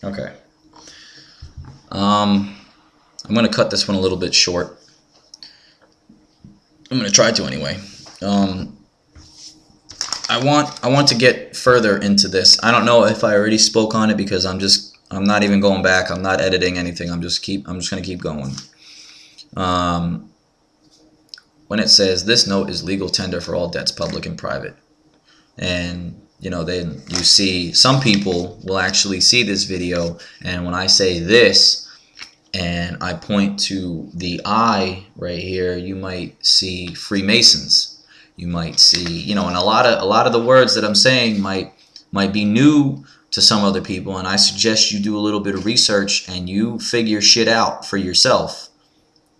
Okay. I'm going to cut this one a little bit short. I'm going to try to anyway. I want to get further into this. I don't know if I already spoke on it because I'm not even going back. I'm not editing anything. I'm just going to keep going. When it says this note is legal tender for all debts, public and private, and then you see some people will actually see this video, and when I say this and I point to the I right here, you might see Freemasons. You might see, and a lot of the words that I'm saying might be new to some other people, and I suggest you do a little bit of research and you figure shit out for yourself,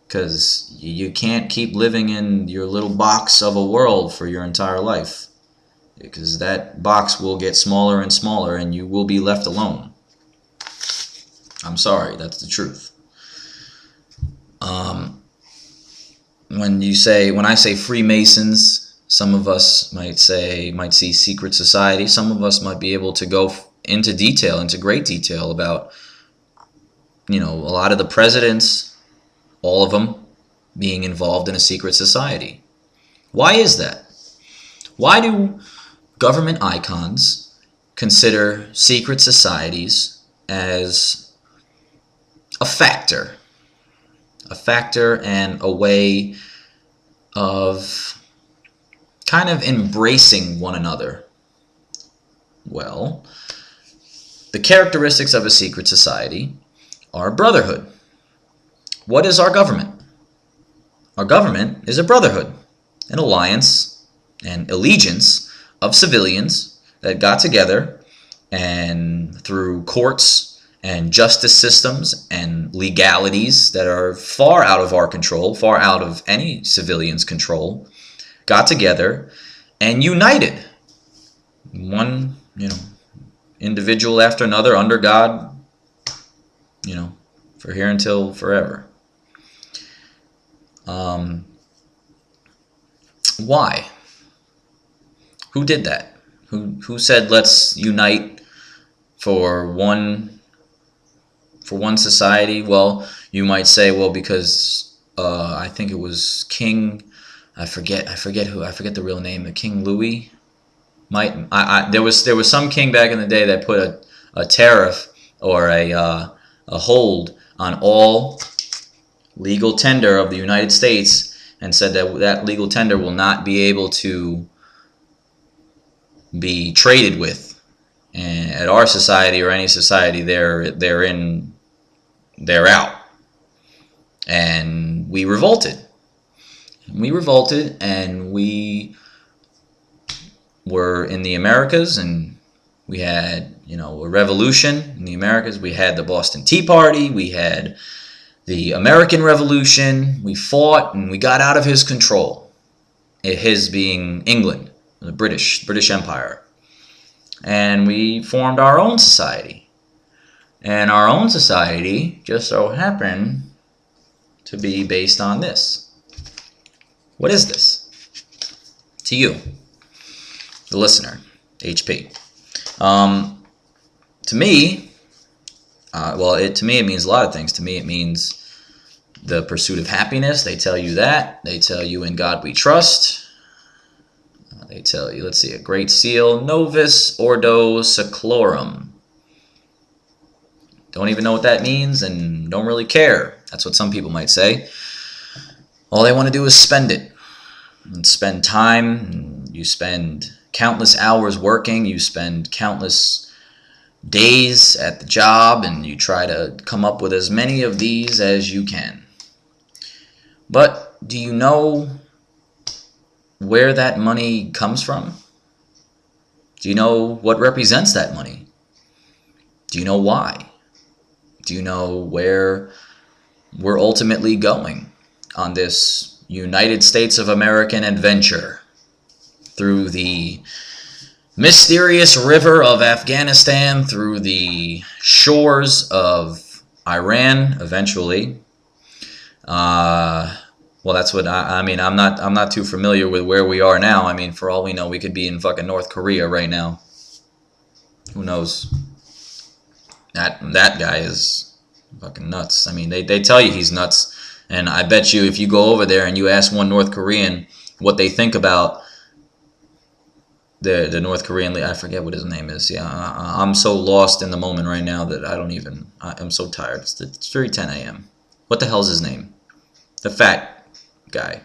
because you can't keep living in your little box of a world for your entire life, because that box will get smaller and smaller and you will be left alone. I'm sorry, that's the truth. When I say Freemasons, some of us might see secret society. Some of us might be able to go into great detail about, a lot of the presidents, all of them being involved in a secret society. Why is that? Why do government icons consider secret societies as a factor and a way of kind of embracing one another? Well, the characteristics of a secret society are brotherhood. What is our government? Our government is a brotherhood, an alliance, an allegiance of civilians that got together, and through courts and justice systems and legalities that are far out of our control, far out of any civilian's control, got together and united. One, individual after another under God, for here until forever. Why? Who did that? Who said let's unite for one society? Well, you might say, well, because I think it was King, I forget the real name, the King Louis. There was some king back in the day that put a tariff or a hold on all legal tender of the United States, and said that legal tender will not be able to be traded with. And at our society or any society, they're out. And we revolted. And we were in the Americas, and we had, a revolution in the Americas. We had the Boston Tea Party. We had the American Revolution. We fought and we got out of his control. His being England, the British Empire. And we formed our own society. And our own society just so happened to be based on this. What is this? To you, the listener, HP. To me, to me it means a lot of things. To me it means the pursuit of happiness. They tell you that. They tell you in God we trust. They tell you, let's see, a great seal, Novus Ordo Seclorum. Don't even know what that means and don't really care. That's what some people might say. All they want to do is spend it. And spend time. And you spend countless hours working. You spend countless days at the job, and you try to come up with as many of these as you can. But do you know where that money comes from? Do you know what represents that money? Do you know why? Do you know where we're ultimately going on this United States of American adventure through the mysterious river of Afghanistan, through the shores of Iran eventually? Well, that's what I mean. I'm not too familiar with where we are now. I mean, for all we know, we could be in fucking North Korea right now. Who knows? That guy is fucking nuts. I mean, they tell you he's nuts, and I bet you if you go over there and you ask one North Korean what they think about the North Korean, I forget what his name is. Yeah, I'm so lost in the moment right now that I'm so tired. It's 3:10 a.m. What the hell's his name? The fat guy.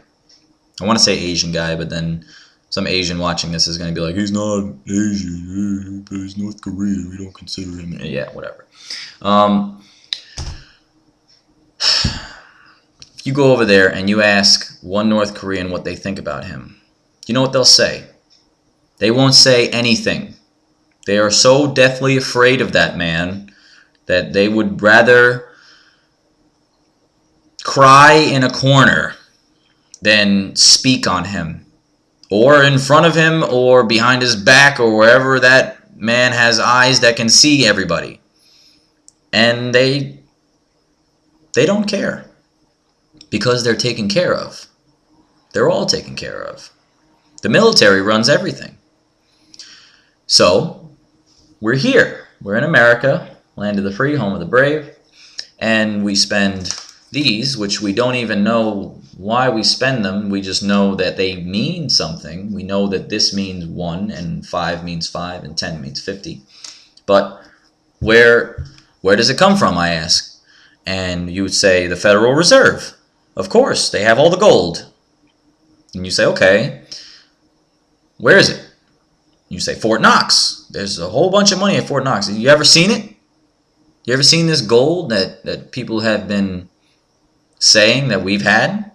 I want to say Asian guy, but then some Asian watching this is going to be like, he's not Asian, but he's North Korean. We don't consider him. Yeah, whatever. If you go over there and you ask one North Korean what they think about him, you know what they'll say? They won't say anything. They are so deathly afraid of that man that they would rather cry in a corner than speak on him, or in front of him, or behind his back, or wherever that man has eyes that can see everybody. And they don't care, because they're taken care of. They're all taken care of. The military runs everything. So, we're here. We're in America, land of the free, home of the brave, and we spend these, which we don't even know why we spend them. We just know that they mean something. We know that this means 1, and 5 means 5, and 10 means 50. But where does it come from, I ask? And you would say the Federal Reserve. Of course, they have all the gold. And you say, okay, where is it? You say Fort Knox. There's a whole bunch of money at Fort Knox. Have you ever seen it? You ever seen this gold that people have been saying that we've had?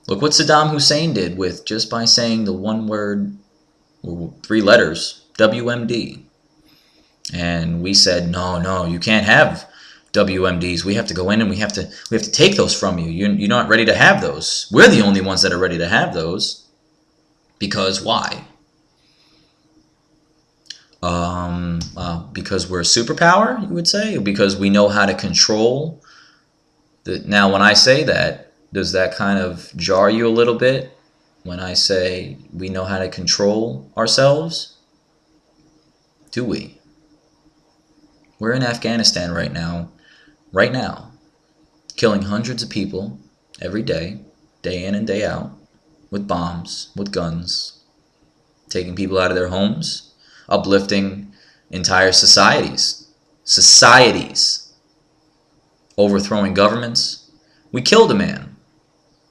Look what Saddam Hussein did with just by saying the one word, or 3 letters, WMD. And we said, no, you can't have WMDs. We have to go in and we have to take those from you. You're not ready to have those. We're the only ones that are ready to have those. Because why? Because we're a superpower, you would say? Because we know how to control. Now, when I say that, does that kind of jar you a little bit? When I say we know how to control ourselves? Do we? We're in Afghanistan right now, killing hundreds of people every day in and day out, with bombs, with guns, taking people out of their homes, uplifting entire societies, overthrowing governments. We killed a man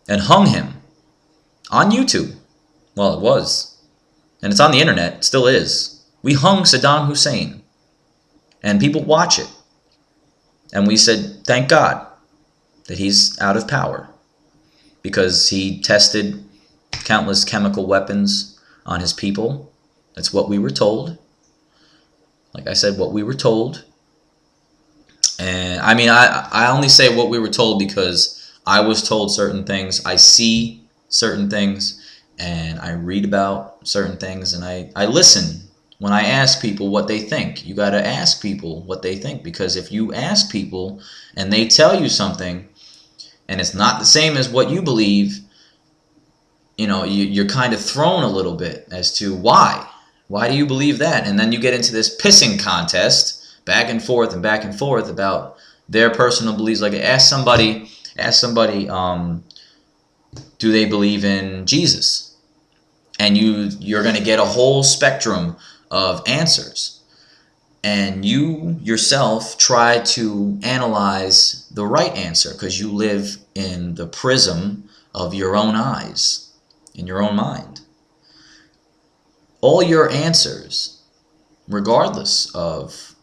and hung him on YouTube. Well, it was. And it's on the internet. It still is. We hung Saddam Hussein. And people watch it. And we said, thank God that he's out of power. Because he tested countless chemical weapons on his people. That's what we were told. Like I said, what we were told. And I mean, I only say what we were told because I was told certain things. I see certain things. And I read about certain things. And I listen when I ask people what they think. You got to ask people what they think. Because if you ask people and they tell you something and it's not the same as what you believe, you know, you're kind of thrown a little bit as to why. Why do you believe that? And then you get into this pissing contest, back and forth about their personal beliefs. Like ask somebody, do they believe in Jesus? And you're going to get a whole spectrum of answers. And you yourself try to analyze the right answer because you live in the prism of your own eyes, in your own mind. All your answers, regardless of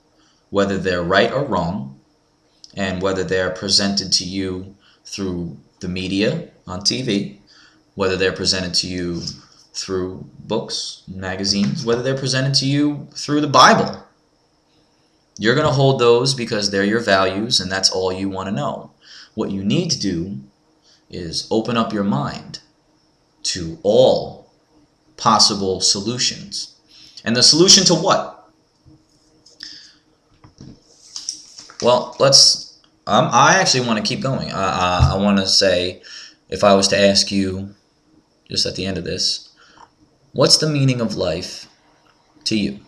whether they're right or wrong, and whether they're presented to you through the media on TV, whether they're presented to you through books, magazines, whether they're presented to you through the Bible, you're going to hold those because they're your values and that's all you want to know. What you need to do is open up your mind to all possible solutions. And the solution to what? Well, I actually want to keep going. I want to say, if I was to ask you, just at the end of this, what's the meaning of life to you?